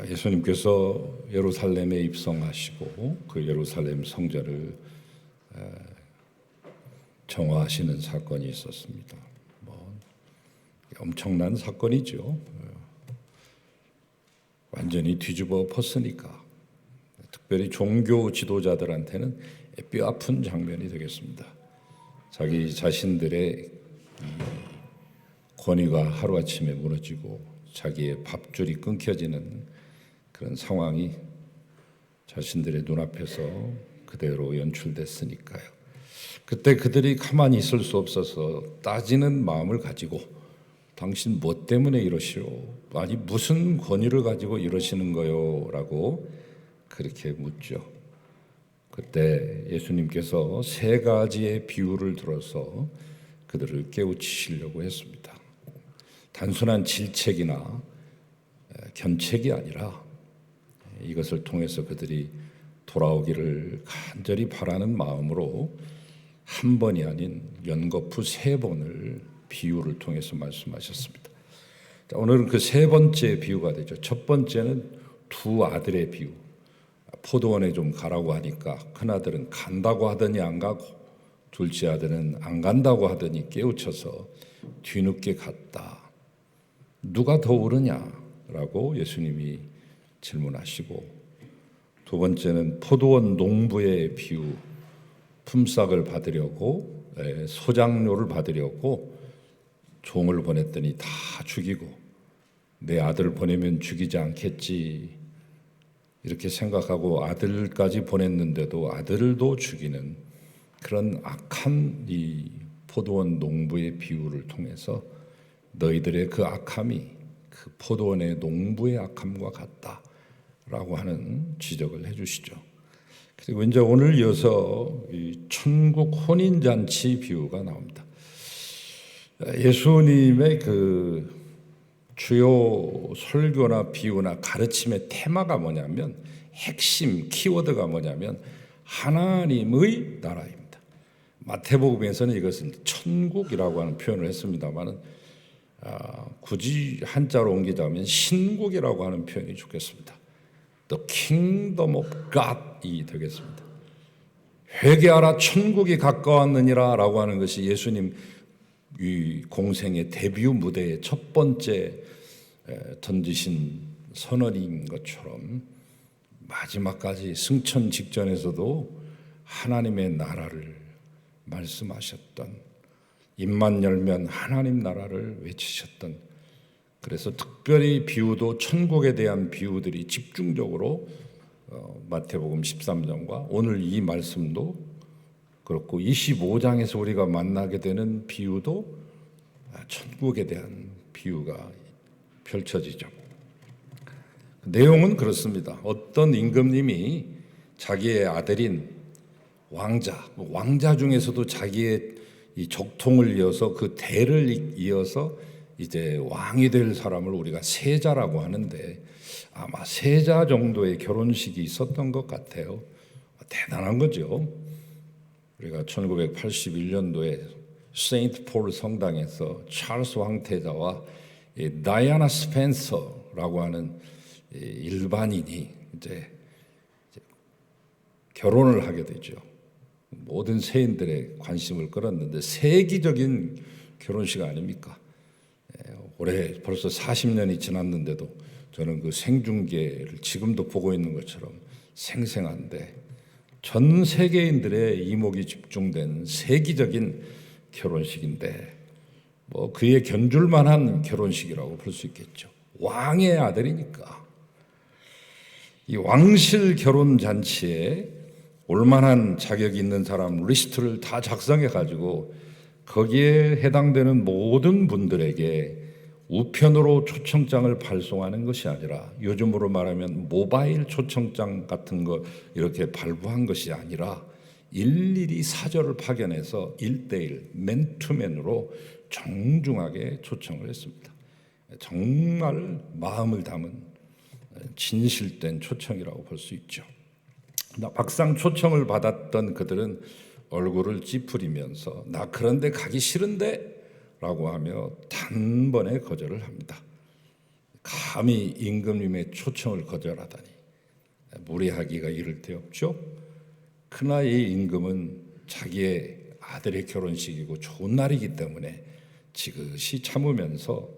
예수님께서 예루살렘에 입성하시고 그 예루살렘 성전을 정화하시는 사건이 있었습니다. 엄청난 사건이죠. 완전히 뒤집어 엎었으니까 특별히 종교 지도자들한테는 뼈아픈 장면이 되겠습니다. 자기 자신들의 권위가 하루아침에 무너지고 자기의 밥줄이 끊겨지는 그런 상황이 자신들의 눈앞에서 그대로 연출됐으니까요. 그때 그들이 가만히 있을 수 없어서 따지는 마음을 가지고 당신 뭐 때문에 이러시오? 아니 무슨 권위를 가지고 이러시는 거요? 라고 그렇게 묻죠. 그때 예수님께서 세 가지의 비유를 들어서 그들을 깨우치시려고 했습니다. 단순한 질책이나 견책이 아니라 이것을 통해서 그들이 돌아오기를 간절히 바라는 마음으로 한 번이 아닌 연거푸 세 번을 비유를 통해서 말씀하셨습니다. 오늘은 그 세 번째 비유가 되죠. 첫 번째는 두 아들의 비유. 포도원에 좀 가라고 하니까 큰아들은 간다고 하더니 안 가고 둘째 아들은 안 간다고 하더니 깨우쳐서 뒤늦게 갔다. 누가 더 옳으냐라고 예수님이 질문하시고, 두 번째는 포도원 농부의 비유. 품삯을 받으려고 소장료를 받으려고 종을 보냈더니 다 죽이고 내 아들 보내면 죽이지 않겠지 이렇게 생각하고 아들까지 보냈는데도 아들도 죽이는 그런 악한 이 포도원 농부의 비유를 통해서 너희들의 그 악함이 그 포도원의 농부의 악함과 같다라고 하는 지적을 해주시죠. 그리고 이제 오늘 이어서 이 천국 혼인잔치 비유가 나옵니다. 예수님의 그 주요 설교나 비유나 가르침의 테마가 뭐냐면, 핵심 키워드가 뭐냐면 하나님의 나라입니다. 마태복음에서는 이것을 천국이라고 하는 표현을 했습니다만 굳이 한자로 옮기자면 신국이라고 하는 표현이 좋겠습니다. The Kingdom of God이 되겠습니다. 회개하라 천국이 가까웠느니라 라고 하는 것이 예수님 이 공생의 데뷔 무대의 첫 번째 던지신 선언인 것처럼 마지막까지 승천 직전에서도 하나님의 나라를 말씀하셨던, 입만 열면 하나님 나라를 외치셨던, 그래서 특별히 비유도 천국에 대한 비유들이 집중적으로 마태복음 13장과 오늘 이 말씀도 그렇고 25장에서 우리가 만나게 되는 비유도 천국에 대한 비유가 펼쳐지죠. 내용은 그렇습니다. 어떤 임금님이 자기의 아들인 왕자 중에서도 자기의 이 족통을 이어서 그 대를 이어서 이제 왕이 될 사람을 우리가 세자라고 하는데 아마 세자 정도의 결혼식이 있었던 것 같아요. 대단한 거죠. 우리가 1981년도에 세인트 폴 성당에서 찰스 황태자와 다이아나 스펜서라고 하는 일반인이 이제 결혼을 하게 되죠. 모든 세인들의 관심을 끌었는데 세기적인 결혼식 아닙니까? 올해 벌써 40년이 지났는데도 저는 그 생중계를 지금도 보고 있는 것처럼 생생한데, 전 세계인들의 이목이 집중된 세기적인 결혼식인데 그에 견줄 만한 결혼식이라고 볼 수 있겠죠. 왕의 아들이니까. 이 왕실 결혼 잔치에 올만한 자격이 있는 사람 리스트를 다 작성해 가지고 거기에 해당되는 모든 분들에게 우편으로 초청장을 발송하는 것이 아니라, 요즘으로 말하면 모바일 초청장 같은 거 이렇게 발부한 것이 아니라 일일이 사절을 파견해서 1:1 맨투맨으로 정중하게 초청을 했습니다. 정말 마음을 담은 진실된 초청이라고 볼 수 있죠. 막상 초청을 받았던 그들은 얼굴을 찌푸리면서 나 그런데 가기 싫은데 라고 하며 단번에 거절을 합니다. 감히 임금님의 초청을 거절하다니 무례하기가 이를 데 없죠. 그러나 이 임금은 자기의 아들의 결혼식이고 좋은 날이기 때문에 지그시 참으면서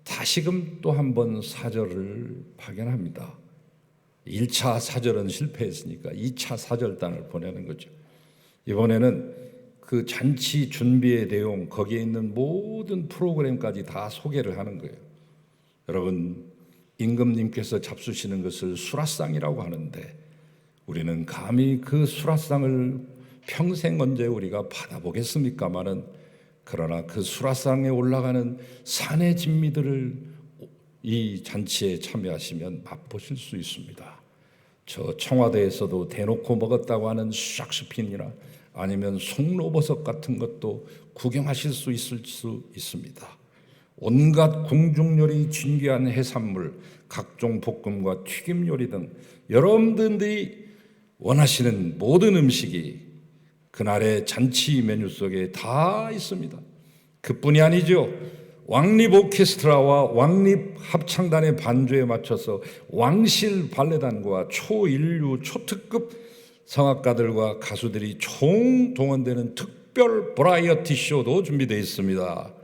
다시금 또 한 번 사절을 파견합니다. 1차 사절은 실패했으니까 2차 사절단을 보내는 거죠. 이번에는 그 잔치 준비의 내용, 거기에 있는 모든 프로그램까지 다 소개를 하는 거예요. 여러분, 임금님께서 잡수시는 것을 수라상이라고 하는데 우리는 감히 그 수라상을 평생 언제 우리가 받아보겠습니까마는, 그러나 그 수라상에 올라가는 산의 진미들을 이 잔치에 참여하시면 맛보실 수 있습니다. 저 청와대에서도 대놓고 먹었다고 하는 샥스핀이나 아니면 송로버섯 같은 것도 구경하실 수 있습니다. 온갖 궁중요리, 진귀한 해산물, 각종 볶음과 튀김 요리 등 여러분들이 원하시는 모든 음식이 그날의 잔치 메뉴 속에 다 있습니다. 그뿐이 아니죠. 왕립 오케스트라와 왕립 합창단의 반주에 맞춰서 왕실 발레단과 초인류 초특급 성악가들과 가수들이 총동원되는 특별 버라이어티 쇼도 준비되어 있습니다.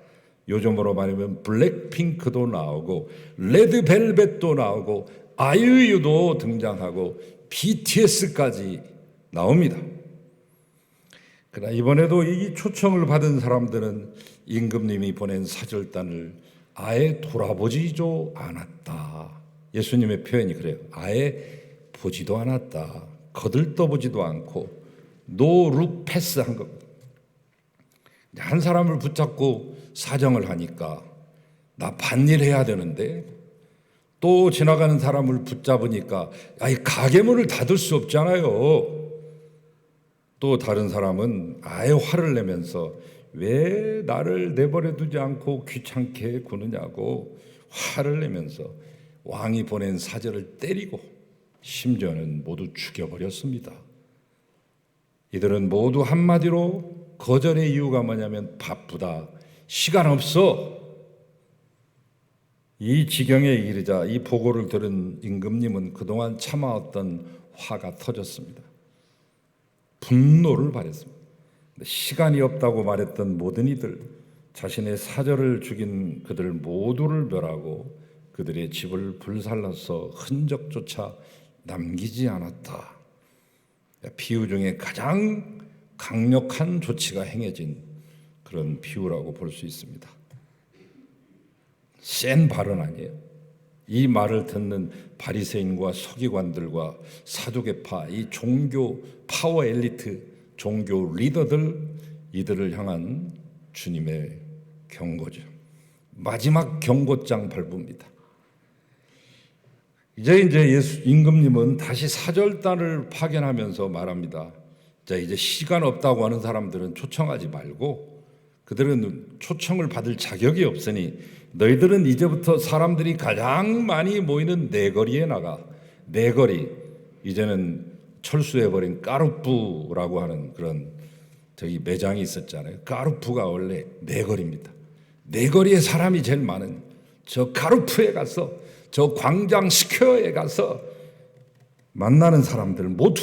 요즘으로 말하면 블랙핑크도 나오고 레드벨벳도 나오고 아이유도 등장하고 BTS까지 나옵니다. 그러나 이번에도 이 초청을 받은 사람들은 임금님이 보낸 사절단을 아예 돌아보지도 않았다. 예수님의 표현이 그래요. 아예 보지도 않았다. 거들떠보지도 않고 노룩 패스한 겁니다. 한 사람을 붙잡고 사정을 하니까 나 반일 해야 되는데, 또 지나가는 사람을 붙잡으니까 가게 문을 닫을 수 없잖아요. 또 다른 사람은 아예 화를 내면서 왜 나를 내버려 두지 않고 귀찮게 구느냐고 화를 내면서 왕이 보낸 사절을 때리고 심지어는 모두 죽여버렸습니다. 이들은 모두 한마디로 거절의 이유가 뭐냐면 바쁘다, 시간 없어. 이 지경에 이르자 이 보고를 들은 임금님은 그동안 참아왔던 화가 터졌습니다. 분노를 발했습니다. 시간이 없다고 말했던 모든 이들, 자신의 사절을 죽인 그들 모두를 멸하고 그들의 집을 불살라서 흔적조차 남기지 않았다. 비유 중에 가장 강력한 조치가 행해진 그런 비유라고 볼 수 있습니다. 센 발언 아니에요. 이 말을 듣는 바리새인과 서기관들과 사두개파, 이 종교 파워 엘리트, 종교 리더들, 이들을 향한 주님의 경고죠. 마지막 경고장 발부입니다. 이제 임금님은 다시 사절단을 파견하면서 말합니다. 자, 이제 시간 없다고 하는 사람들은 초청하지 말고, 그들은 초청을 받을 자격이 없으니 너희들은 이제부터 사람들이 가장 많이 모이는 내거리에 나가. 내거리, 이제는 철수해버린 까르푸라고 하는 그런 저기 매장이 있었잖아요. 까르푸가 원래 내거리입니다. 내거리에 사람이 제일 많은 저 까르푸에 가서, 저 광장 스퀘어에 가서 만나는 사람들 모두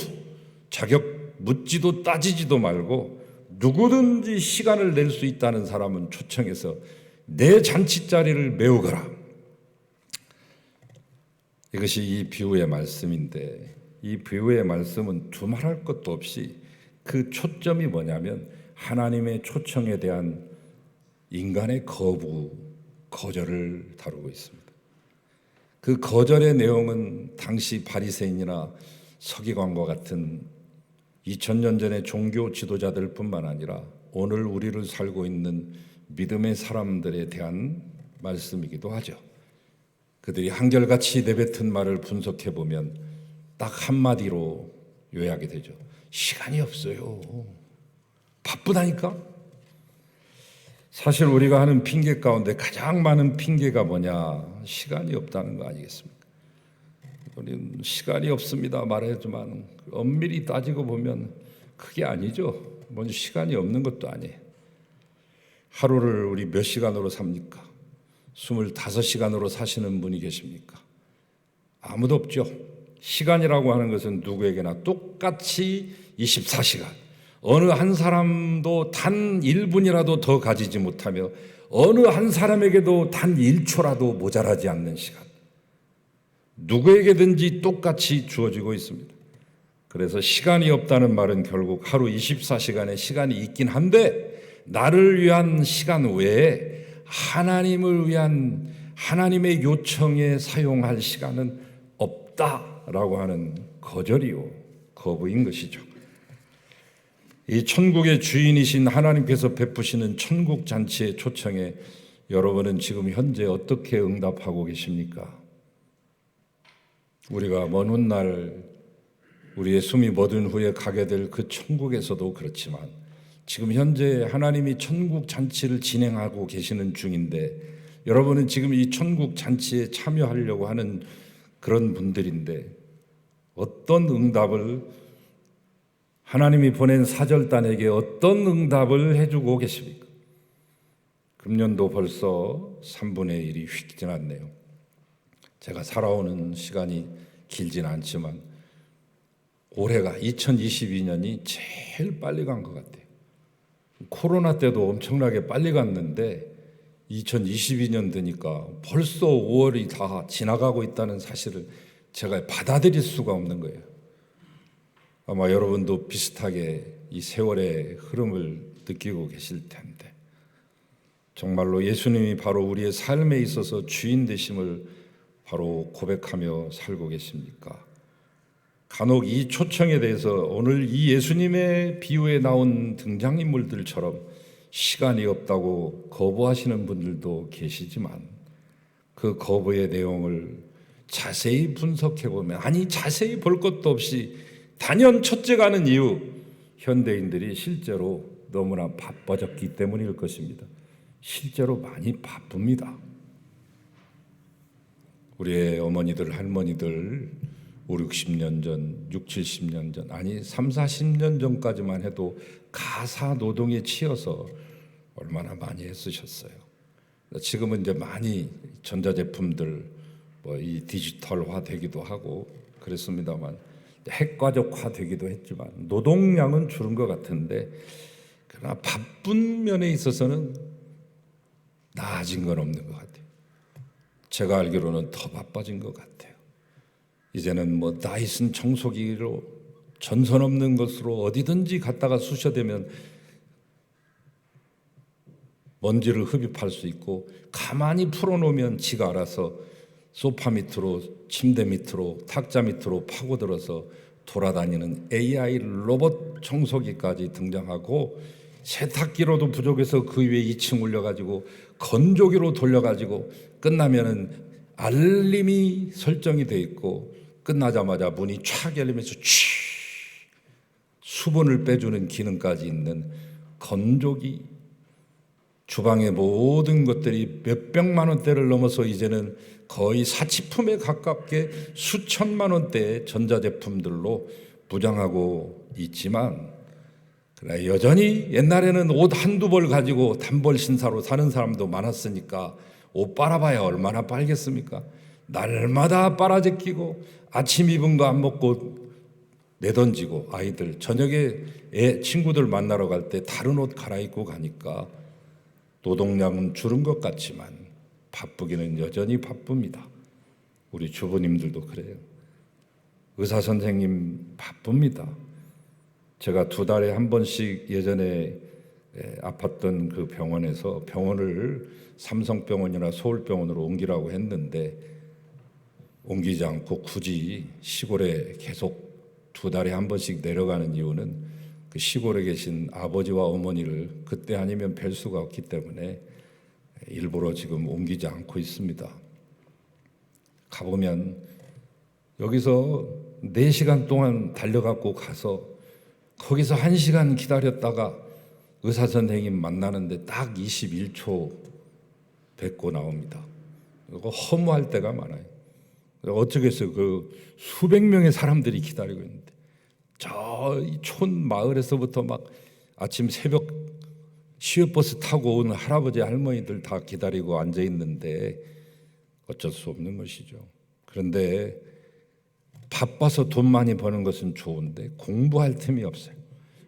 자격 묻지도 따지지도 말고 누구든지 시간을 낼 수 있다는 사람은 초청해서 내 잔치 자리를 메우거라. 이것이 이 비유의 말씀인데, 이 비유의 말씀은 두말할 것도 없이 그 초점이 뭐냐면 하나님의 초청에 대한 인간의 거절을 다루고 있습니다. 그 거절의 내용은 당시 바리새인이나 서기관과 같은 2000년 전의 종교 지도자들 뿐만 아니라 오늘 우리를 살고 있는 믿음의 사람들에 대한 말씀이기도 하죠. 그들이 한결같이 내뱉은 말을 분석해 보면 딱 한마디로 요약이 되죠. 시간이 없어요. 바쁘다니까? 사실 우리가 하는 핑계 가운데 가장 많은 핑계가 뭐냐? 시간이 없다는 거 아니겠습니까? 우리는 시간이 없습니다 말하지만 엄밀히 따지고 보면 그게 아니죠. 먼저 시간이 없는 것도 아니에요. 하루를 우리 몇 시간으로 삽니까? 25시간으로 사시는 분이 계십니까? 아무도 없죠. 시간이라고 하는 것은 누구에게나 똑같이 24시간. 어느 한 사람도 단 1분이라도 더 가지지 못하며 어느 한 사람에게도 단 1초라도 모자라지 않는 시간. 누구에게든지 똑같이 주어지고 있습니다. 그래서 시간이 없다는 말은 결국 하루 24시간의 시간이 있긴 한데 나를 위한 시간 외에 하나님을 위한 하나님의 요청에 사용할 시간은 없다라고 하는 거절이요, 거부인 것이죠. 이 천국의 주인이신 하나님께서 베푸시는 천국 잔치의 초청에 여러분은 지금 현재 어떻게 응답하고 계십니까? 우리가 먼 훗날 우리의 숨이 멎은 후에 가게 될 그 천국에서도 그렇지만 지금 현재 하나님이 천국 잔치를 진행하고 계시는 중인데 여러분은 지금 이 천국 잔치에 참여하려고 하는 그런 분들인데 어떤 응답을 하나님이 보낸 사절단에게 어떤 응답을 해주고 계십니까? 금년도 벌써 3분의 1이 휙 지났네요. 제가 살아오는 시간이 길진 않지만 올해가 2022년이 제일 빨리 간 것 같아요. 코로나 때도 엄청나게 빨리 갔는데 2022년 되니까 벌써 5월이 다 지나가고 있다는 사실을 제가 받아들일 수가 없는 거예요. 아마 여러분도 비슷하게 이 세월의 흐름을 느끼고 계실 텐데 정말로 예수님이 바로 우리의 삶에 있어서 주인 되심을 바로 고백하며 살고 계십니까? 간혹 이 초청에 대해서 오늘 이 예수님의 비유에 나온 등장인물들처럼 시간이 없다고 거부하시는 분들도 계시지만 그 거부의 내용을 자세히 분석해 보면 아니 자세히 볼 것도 없이 단연 첫째 가는 이유 현대인들이 실제로 너무나 바빠졌기 때문일 것입니다. 실제로 많이 바쁩니다. 우리의 어머니들 할머니들 5, 60년 전, 6, 70년 전 아니 3, 40년 전까지만 해도 가사 노동에 치여서 얼마나 많이 애쓰셨어요. 지금은 이제 많이 전자제품들 이 디지털화 되기도 하고 그랬습니다만 핵가족화 되기도 했지만 노동량은 줄은 것 같은데 그러나 바쁜 면에 있어서는 나아진 건 없는 것 같아요. 제가 알기로는 더 바빠진 것 같아요. 이제는 다이슨 청소기로 전선 없는 것으로 어디든지 갖다가 쑤셔대면 먼지를 흡입할 수 있고 가만히 풀어놓으면 지가 알아서 소파 밑으로 침대 밑으로 탁자 밑으로 파고들어서 돌아다니는 AI 로봇 청소기까지 등장하고 세탁기로도 부족해서 그 위에 2층 올려가지고 건조기로 돌려가지고 끝나면은 알림이 설정이 돼 있고 끝나자마자 문이 촥 열리면서 수분을 빼주는 기능까지 있는 건조기 주방의 모든 것들이 몇백만 원대를 넘어서 이제는 거의 사치품에 가깝게 수천만 원대의 전자제품들로 무장하고 있지만 그래 여전히 옛날에는 옷 한두 벌 가지고 단벌 신사로 사는 사람도 많았으니까 옷 빨아봐야 얼마나 빨겠습니까? 날마다 빨아제끼고 아침 입은 거 안 먹고 내던지고 아이들 저녁에 친구들 만나러 갈 때 다른 옷 갈아입고 가니까 노동량은 줄은 것 같지만 바쁘기는 여전히 바쁩니다. 우리 주부님들도 그래요. 의사 선생님 바쁩니다. 제가 2달에 한 번씩 예전에 아팠던 그 병원에서 병원을 삼성병원이나 서울병원으로 옮기라고 했는데 옮기지 않고 굳이 시골에 계속 2달에 한 번씩 내려가는 이유는 그 시골에 계신 아버지와 어머니를 그때 아니면 뵐 수가 없기 때문에 일부러 지금 옮기지 않고 있습니다. 가보면 여기서 4시간 동안 달려갖고 가서 거기서 1시간 기다렸다가 의사 선생님 만나는데 딱 21초 뵙고 나옵니다. 그거 허무할 때가 많아요. 어쩌겠어요. 그 수백 명의 사람들이 기다리고 있는데 저 촌 마을에서부터 막 아침 새벽 시외버스 타고 온 할아버지 할머니들 다 기다리고 앉아 있는데 어쩔 수 없는 것이죠. 그런데 바빠서 돈 많이 버는 것은 좋은데 공부할 틈이 없어요.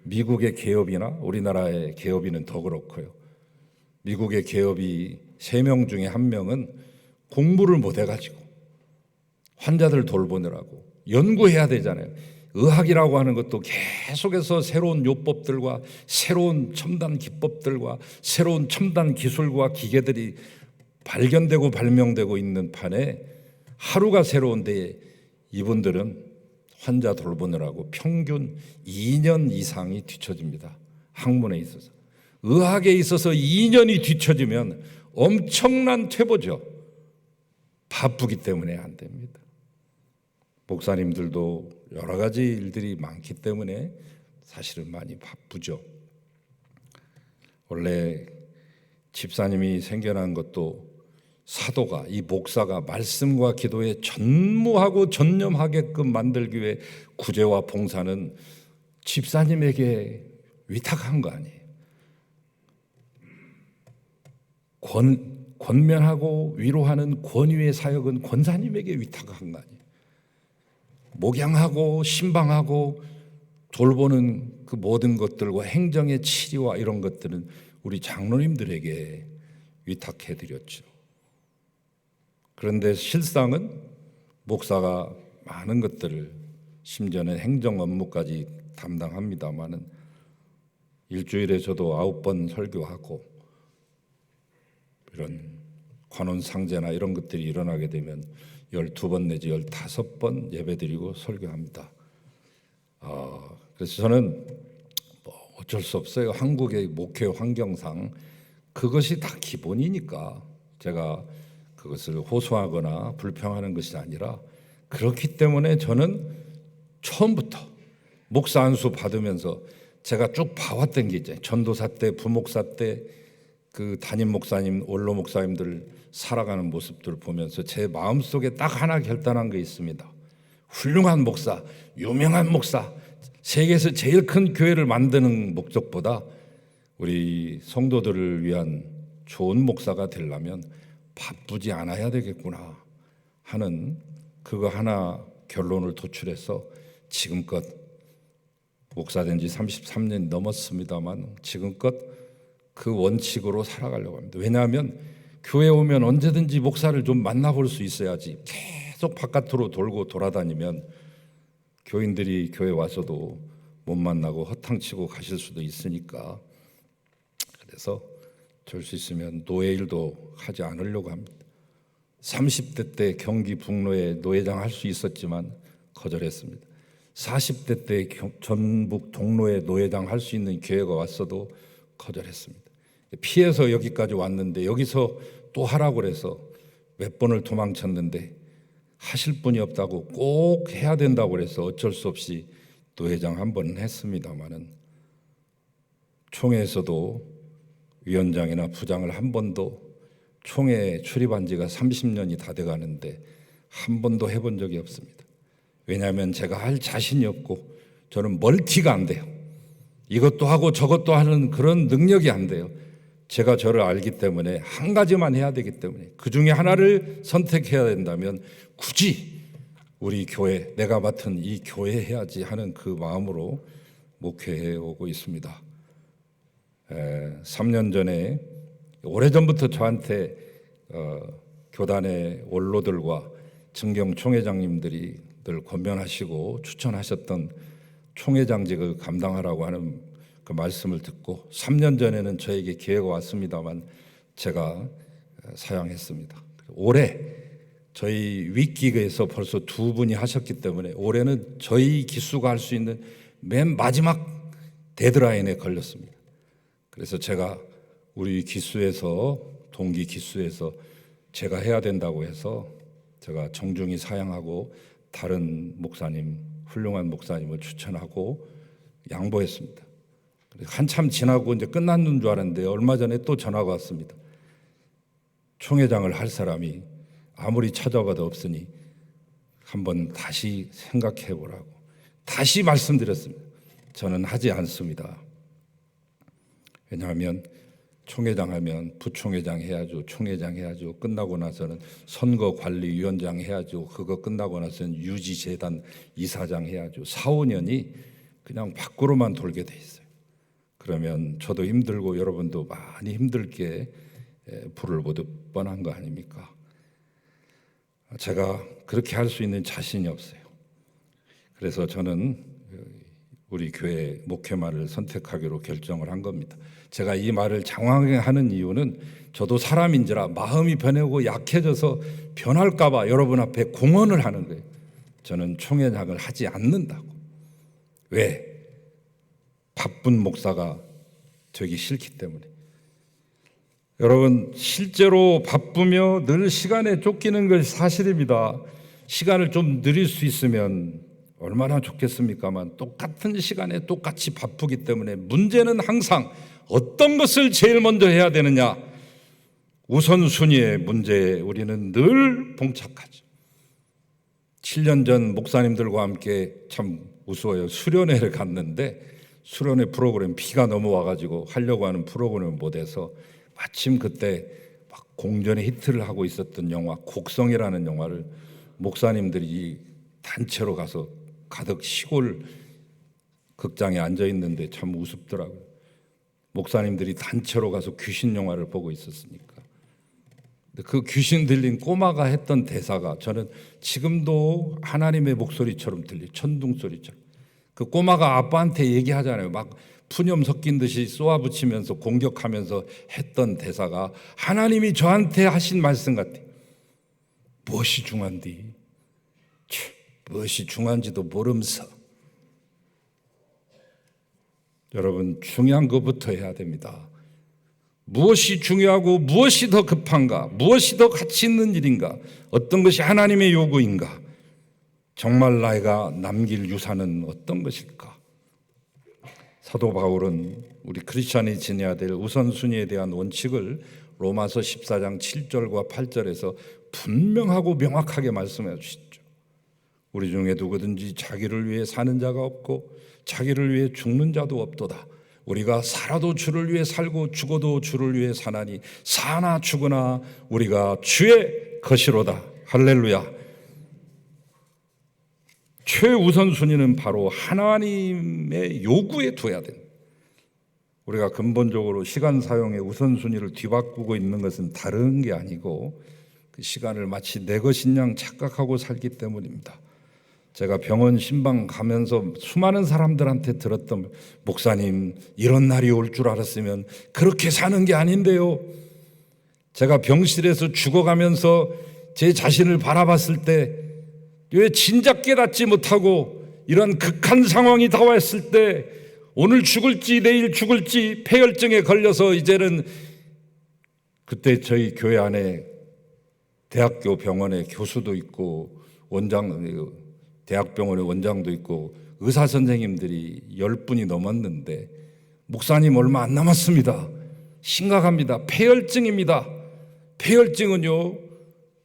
미국의 개업이나 우리나라의 개업이는 더 그렇고요. 미국의 개업이 3명 중에 1명은 공부를 못 해가지고 환자들 돌보느라고 연구해야 되잖아요. 의학이라고 하는 것도 계속해서 새로운 요법들과 새로운 첨단 기법들과 새로운 첨단 기술과 기계들이 발견되고 발명되고 있는 판에 하루가 새로운데 이분들은 환자 돌보느라고 평균 2년 이상이 뒤처집니다. 학문에 있어서. 의학에 있어서 2년이 뒤처지면 엄청난 퇴보죠. 바쁘기 때문에 안 됩니다. 목사님들도 여러 가지 일들이 많기 때문에 사실은 많이 바쁘죠. 원래 집사님이 생겨난 것도 사도가, 이 목사가 말씀과 기도에 전무하고 전념하게끔 만들기 위해 구제와 봉사는 집사님에게 위탁한 거 아니에요. 권면하고 위로하는 권위의 사역은 권사님에게 위탁한 거 아니에요. 목양하고 신방하고 돌보는 그 모든 것들과 행정의 치리와 이런 것들은 우리 장로님들에게 위탁해 드렸죠. 그런데 실상은 목사가 많은 것들을 심지어는 행정 업무까지 담당합니다마는 일주일에 저도 9번 설교하고 이런 관원 상제나 이런 것들이 일어나게 되면 12번 내지 15번 예배드리고 설교합니다. 그래서 저는 어쩔 수 없어요. 한국의 목회 환경상 그것이 다 기본이니까 제가 그것을 호소하거나 불평하는 것이 아니라 그렇기 때문에 저는 처음부터 목사 안수 받으면서 제가 쭉 봐왔던 게 있잖아요. 전도사 때, 부목사 때 그 담임 목사님, 원로 목사님들 살아가는 모습들을 보면서 제 마음속에 딱 하나 결단한 게 있습니다. 훌륭한 목사, 유명한 목사, 세계에서 제일 큰 교회를 만드는 목적보다 우리 성도들을 위한 좋은 목사가 되려면 바쁘지 않아야 되겠구나 하는 그거 하나 결론을 도출해서 지금껏 목사된 지 33년 넘었습니다만 지금껏 그 원칙으로 살아가려고 합니다. 왜냐하면 교회 오면 언제든지 목사를 좀 만나볼 수 있어야지 계속 바깥으로 돌고 돌아다니면 교인들이 교회 와서도 못 만나고 허탕치고 가실 수도 있으니까 그래서 될 수 있으면 노예 일도 하지 않으려고 합니다. 30대 때 경기 북로에 노예장 할 수 있었지만 거절했습니다. 40대 때 전북 동로에 노예장 할 수 있는 기회가 왔어도 거절했습니다. 피해서 여기까지 왔는데 여기서 또 하라고 그래서 몇 번을 도망쳤는데 하실 분이 없다고 꼭 해야 된다고 그래서 어쩔 수 없이 노회장 한 번은 했습니다마는 총회에서도 위원장이나 부장을 한 번도 총회에 출입한 지가 30년이 다 돼가는데 한 번도 해본 적이 없습니다. 왜냐하면 제가 할 자신이 없고 저는 멀티가 안 돼요. 이것도 하고 저것도 하는 그런 능력이 안 돼요. 제가 저를 알기 때문에 한 가지만 해야 되기 때문에 그 중에 하나를 선택해야 된다면 굳이 우리 교회, 내가 맡은 이 교회 해야지 하는 그 마음으로 목회해 오고 있습니다. 3년 전에 오래전부터 저한테 교단의 원로들과 증경 총회장님들이 늘 권면하시고 추천하셨던 총회장직을 감당하라고 하는 그 말씀을 듣고 3년 전에는 저에게 기회가 왔습니다만 제가 사양했습니다. 올해 저희 윗기에서 벌써 2분이 하셨기 때문에 올해는 저희 기수가 할 수 있는 맨 마지막 데드라인에 걸렸습니다. 그래서 제가 우리 기수에서 동기 기수에서 제가 해야 된다고 해서 제가 정중히 사양하고 다른 목사님, 훌륭한 목사님을 추천하고 양보했습니다. 한참 지나고 이제 끝났는 줄 알았는데 얼마 전에 또 전화가 왔습니다. 총회장을 할 사람이 아무리 찾아가도 없으니 한번 다시 생각해 보라고 다시 말씀드렸습니다. 저는 하지 않습니다. 왜냐하면 총회장 하면 부총회장 해야죠, 총회장 해야죠. 끝나고 나서는 선거관리위원장 해야죠. 그거 끝나고 나서는 유지재단 이사장 해야죠. 4, 5년이 그냥 밖으로만 돌게 돼 있어요. 그러면 저도 힘들고 여러분도 많이 힘들게 불을 보듯 뻔한 거 아닙니까? 제가 그렇게 할 수 있는 자신이 없어요. 그래서 저는 우리 교회 목회마를 선택하기로 결정을 한 겁니다. 제가 이 말을 장황하게 하는 이유는 저도 사람인지라 마음이 변하고 약해져서 변할까 봐 여러분 앞에 공언을 하는 거예요. 저는 총회장을 하지 않는다고. 왜? 바쁜 목사가 되기 싫기 때문에. 여러분, 실제로 바쁘며 늘 시간에 쫓기는 것이 사실입니다. 시간을 좀 늘릴 수 있으면 얼마나 좋겠습니까만 똑같은 시간에 똑같이 바쁘기 때문에 문제는 항상 어떤 것을 제일 먼저 해야 되느냐, 우선순위의 문제에 우리는 늘 봉착하죠. 7년 전 목사님들과 함께 참 우스워요. 수련회를 갔는데 수련회 프로그램 비가 넘어와가지고 하려고 하는 프로그램을 못해서 마침 그때 막 공전의 히트를 하고 있었던 영화 곡성이라는 영화를 목사님들이 단체로 가서 가득 시골 극장에 앉아 있는데 참 우습더라고요. 목사님들이 단체로 가서 귀신 영화를 보고 있었으니까. 그 귀신 들린 꼬마가 했던 대사가 저는 지금도 하나님의 목소리처럼 들려요. 천둥 소리처럼. 그 꼬마가 아빠한테 얘기하잖아요. 막 푸념 섞인 듯이 쏘아붙이면서 공격하면서 했던 대사가 하나님이 저한테 하신 말씀 같아요. 무엇이 중한디? 무엇이 중한지도 모름서. 여러분, 중요한 것부터 해야 됩니다. 무엇이 중요하고 무엇이 더 급한가? 무엇이 더 가치 있는 일인가? 어떤 것이 하나님의 요구인가? 정말 나이가 남길 유산은 어떤 것일까? 사도 바울은 우리 크리스찬이 지녀야 될 우선순위에 대한 원칙을 로마서 14장 7절과 8절에서 분명하고 명확하게 말씀해 주시죠. 우리 중에 누구든지 자기를 위해 사는 자가 없고 자기를 위해 죽는 자도 없도다. 우리가 살아도 주를 위해 살고 죽어도 주를 위해 사나니 사나 죽으나 우리가 주의 것이로다. 할렐루야. 최우선순위는 바로 하나님의 요구에 둬야 됩니다. 우리가 근본적으로 시간 사용의 우선순위를 뒤바꾸고 있는 것은 다른 게 아니고 그 시간을 마치 내 것인 양 착각하고 살기 때문입니다. 제가 병원 신방 가면서 수많은 사람들한테 들었던, 목사님 이런 날이 올 줄 알았으면 그렇게 사는 게 아닌데요. 제가 병실에서 죽어가면서 제 자신을 바라봤을 때 왜 진작 깨닫지 못하고 이런 극한 상황이 다왔을 때 오늘 죽을지 내일 죽을지 폐혈증에 걸려서 이제는, 그때 저희 교회 안에 대학교 병원에 교수도 있고 대학병원의 원장도 있고 의사 선생님들이 10분이 넘었는데 목사님 얼마 안 남았습니다. 심각합니다. 폐혈증입니다. 폐혈증은요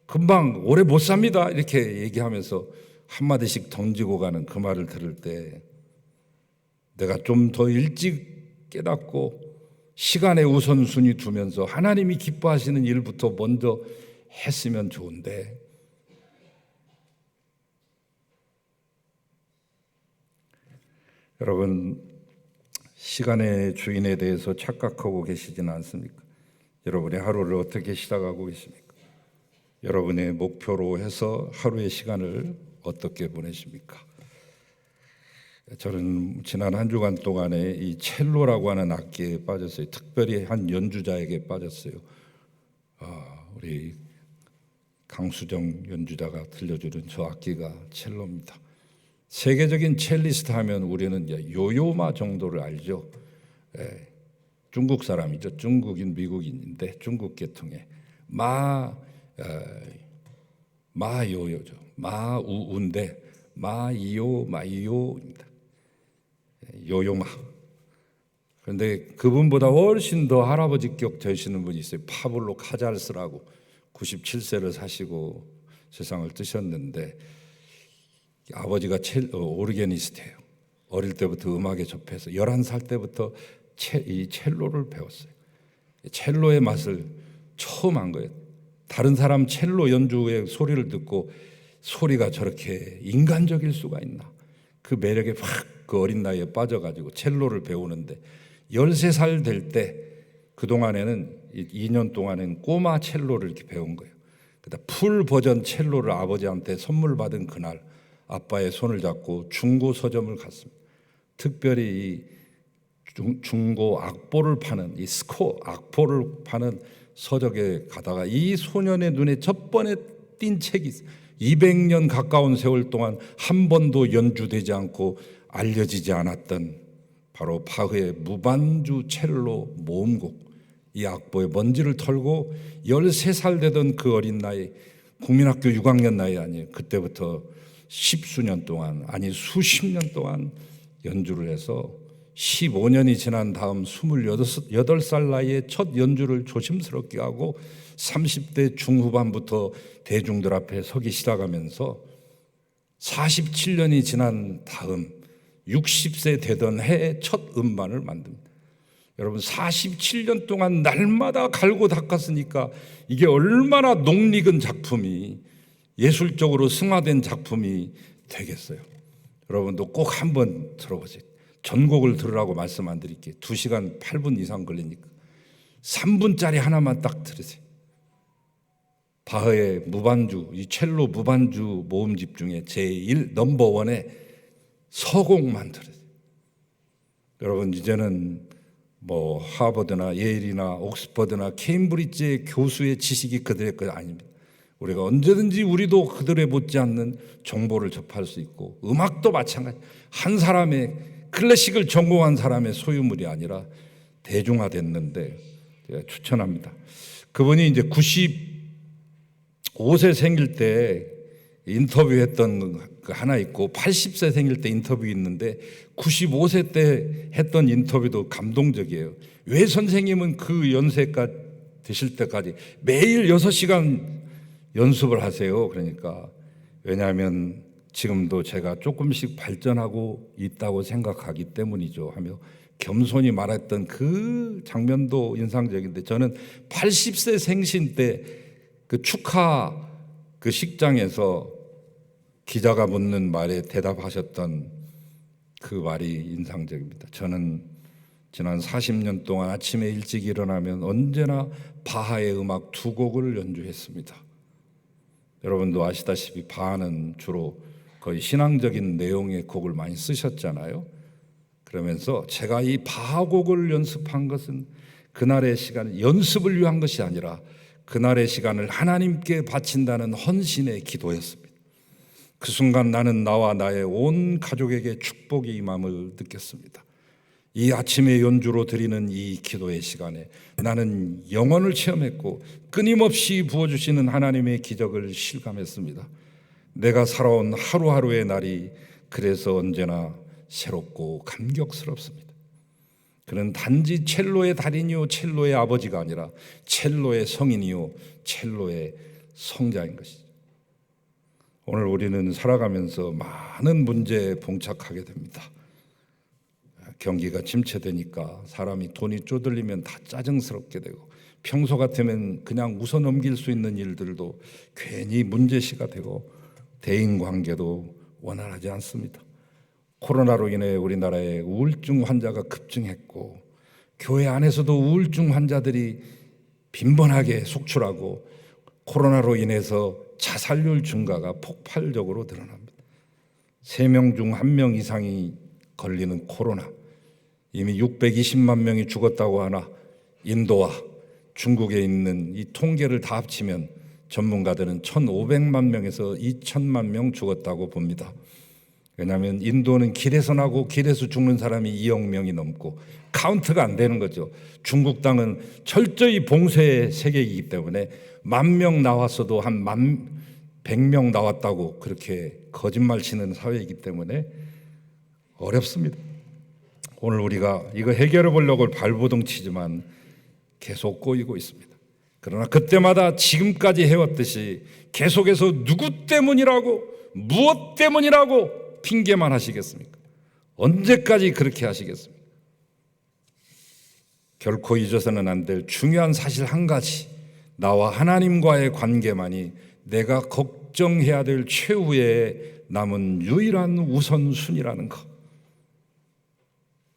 금방 오래 못 삽니다. 이렇게 얘기하면서 한마디씩 던지고 가는 그 말을 들을 때 내가 좀 더 일찍 깨닫고 시간의 우선순위 두면서 하나님이 기뻐하시는 일부터 먼저 했으면 좋은데, 여러분 시간의 주인에 대해서 착각하고 계시지는 않습니까? 여러분의 하루를 어떻게 시작하고 계십니까? 여러분의 목표로 해서 하루의 시간을 어떻게 보내십니까? 저는 지난 한 주간 동안에 이 첼로라고 하는 악기에 빠졌어요. 특별히 한 연주자에게 빠졌어요. 우리 강수정 연주자가 들려주는 저 악기가 첼로입니다. 세계적인 첼리스트 하면 우리는 요요마 정도를 알죠. 중국 사람이죠. 중국인 미국인인데 중국 계통의 마요요죠. 마우우인데 마이요입니다. 요요마. 그런데 그분보다 훨씬 더 할아버지격 되시는 분이 있어요. 파블로 카잘스라고 97세를 사시고 세상을 뜨셨는데 아버지가 오르게니스트예요. 어릴 때부터 음악에 접해서 11살 때부터 이 첼로를 배웠어요. 첼로의 맛을 처음 한 거예요. 다른 사람 첼로 연주의 소리를 듣고 소리가 저렇게 인간적일 수가 있나, 그 매력에 확 그 어린 나이에 빠져가지고 첼로를 배우는데 13살 될 때 그동안에는 2년 동안은 꼬마 첼로를 이렇게 배운 거예요. 그다음 풀 버전 첼로를 아버지한테 선물 받은 그날 아빠의 손을 잡고 중고 서점을 갔습니다. 특별히 중고 악보를 파는 이 스코 악보를 파는 서적에 가다가 이 소년의 눈에 첫 번에 띈 책이 있어요. 200년 가까운 세월 동안 한 번도 연주되지 않고 알려지지 않았던 바로 바흐의 무반주 첼로 모음곡, 이 악보에 먼지를 털고 13살 되던 그 어린 나이, 국민학교 6학년 나이 아니에요. 그때부터 십수년 동안, 아니 수십 년 동안 연주를 해서 15년이 지난 다음 28살 나이에 첫 연주를 조심스럽게 하고 30대 중후반부터 대중들 앞에 서기 시작하면서 47년이 지난 다음 60세 되던 해에 첫 음반을 만듭니다. 여러분 47년 동안 날마다 갈고 닦았으니까 이게 얼마나 녹익은 작품이, 예술적으로 승화된 작품이 되겠어요. 여러분도 꼭 한번 들어보세요. 전곡을 들으라고 말씀 안 드릴게요. 2시간 8분 이상 걸리니까 3분짜리 하나만 딱 들으세요. 바흐의 무반주, 이 첼로 무반주 모음집 중에 제1 넘버1의 서곡만 들으세요. 여러분 이제는 뭐 하버드나 예일이나 옥스퍼드나 케임브리지의 교수의 지식이 그들의 것 아닙니다. 우리가 언제든지 우리도 그들에 못지않는 정보를 접할 수 있고, 음악도 마찬가지. 한 사람의 클래식을 전공한 사람의 소유물이 아니라 대중화됐는데 제가 추천합니다. 그분이 이제 95세 생일 때 인터뷰했던 그 하나 있고 80세 생일 때 인터뷰 있는데 95세 때 했던 인터뷰도 감동적이에요. 왜 선생님은 그 연세까지 되실 때까지 매일 6시간 연습을 하세요? 그러니까 왜냐하면 지금도 제가 조금씩 발전하고 있다고 생각하기 때문이죠 하며 겸손히 말했던 그 장면도 인상적인데, 저는 80세 생신 때 그 축하 그 식장에서 기자가 묻는 말에 대답하셨던 그 말이 인상적입니다. 저는 지난 40년 동안 아침에 일찍 일어나면 언제나 바하의 음악 2곡을 연주했습니다. 여러분도 아시다시피 바하는 주로 거의 신앙적인 내용의 곡을 많이 쓰셨잖아요. 그러면서 제가 이 바하곡을 연습한 것은 그날의 시간, 연습을 위한 것이 아니라 그날의 시간을 하나님께 바친다는 헌신의 기도였습니다. 그 순간 나는 나와 나의 온 가족에게 축복이 임함을 느꼈습니다. 이 아침의 연주로 드리는 이 기도의 시간에 나는 영혼을 체험했고 끊임없이 부어주시는 하나님의 기적을 실감했습니다. 내가 살아온 하루하루의 날이 그래서 언제나 새롭고 감격스럽습니다. 그는 단지 첼로의 달인이요 첼로의 아버지가 아니라 첼로의 성인이요 첼로의 성자인 것이죠. 오늘 우리는 살아가면서 많은 문제에 봉착하게 됩니다. 경기가 침체되니까 사람이 돈이 쪼들리면 다 짜증스럽게 되고, 평소 같으면 그냥 웃어 넘길 수 있는 일들도 괜히 문제시가 되고, 대인관계도 원활하지 않습니다. 코로나로 인해 우리나라에 우울증 환자가 급증했고, 교회 안에서도 우울증 환자들이 빈번하게 속출하고, 코로나로 인해서 자살률 증가가 폭발적으로 드러납니다. 3명 중 1명 이상이 걸리는 코로나, 이미 620만 명이 죽었다고 하나 인도와 중국에 있는 이 통계를 다 합치면 전문가들은 1,500만 명에서 2,000만 명 죽었다고 봅니다. 왜냐하면 인도는 길에서 나고 길에서 죽는 사람이 2억 명이 넘고 카운트가 안 되는 거죠. 중국 땅은 철저히 봉쇄의 세계이기 때문에 10,000명 나왔어도 한 100명 나왔다고 그렇게 거짓말 치는 사회이기 때문에 어렵습니다. 오늘 우리가 이거 해결해 보려고 발버둥 치지만 계속 꼬이고 있습니다. 그러나 그때마다 지금까지 해왔듯이 계속해서 누구 때문이라고, 무엇 때문이라고 핑계만 하시겠습니까? 언제까지 그렇게 하시겠습니까? 결코 잊어서는 안 될 중요한 사실 한 가지, 나와 하나님과의 관계만이 내가 걱정해야 될 최후의 남은 유일한 우선순위라는 것.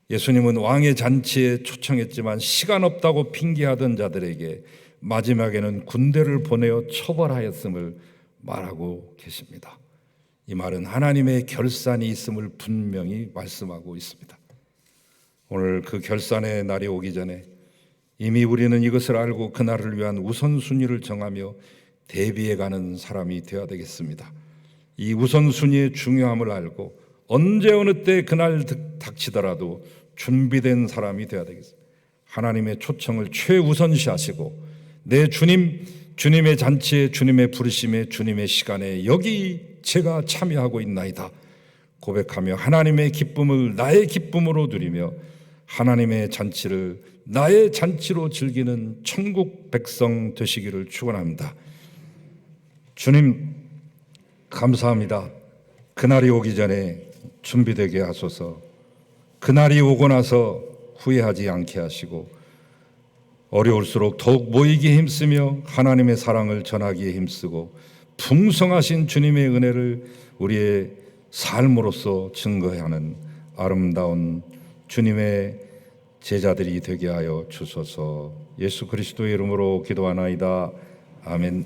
예수님은 왕의 잔치에 초청했지만 시간 없다고 핑계하던 자들에게 마지막에는 군대를 보내어 처벌하였음을 말하고 계십니다. 이 말은 하나님의 결산이 있음을 분명히 말씀하고 있습니다. 오늘 그 결산의 날이 오기 전에 이미 우리는 이것을 알고 그날을 위한 우선순위를 정하며 대비해가는 사람이 되어야 되겠습니다. 이 우선순위의 중요함을 알고 언제 어느 때 그날 닥치더라도 준비된 사람이 되어야 되겠습니다. 하나님의 초청을 최우선시하시고 내 주님의 잔치에, 주님의 부르심에, 주님의 시간에 여기 제가 참여하고 있나이다 고백하며 하나님의 기쁨을 나의 기쁨으로 누리며 하나님의 잔치를 나의 잔치로 즐기는 천국 백성 되시기를 축원합니다. 주님 감사합니다. 그날이 오기 전에 준비되게 하소서. 그날이 오고 나서 후회하지 않게 하시고 어려울수록 더욱 모이기에 힘쓰며 하나님의 사랑을 전하기에 힘쓰고 풍성하신 주님의 은혜를 우리의 삶으로서 증거하는 아름다운 주님의 제자들이 되게 하여 주소서. 예수 그리스도의 이름으로 기도하나이다. 아멘.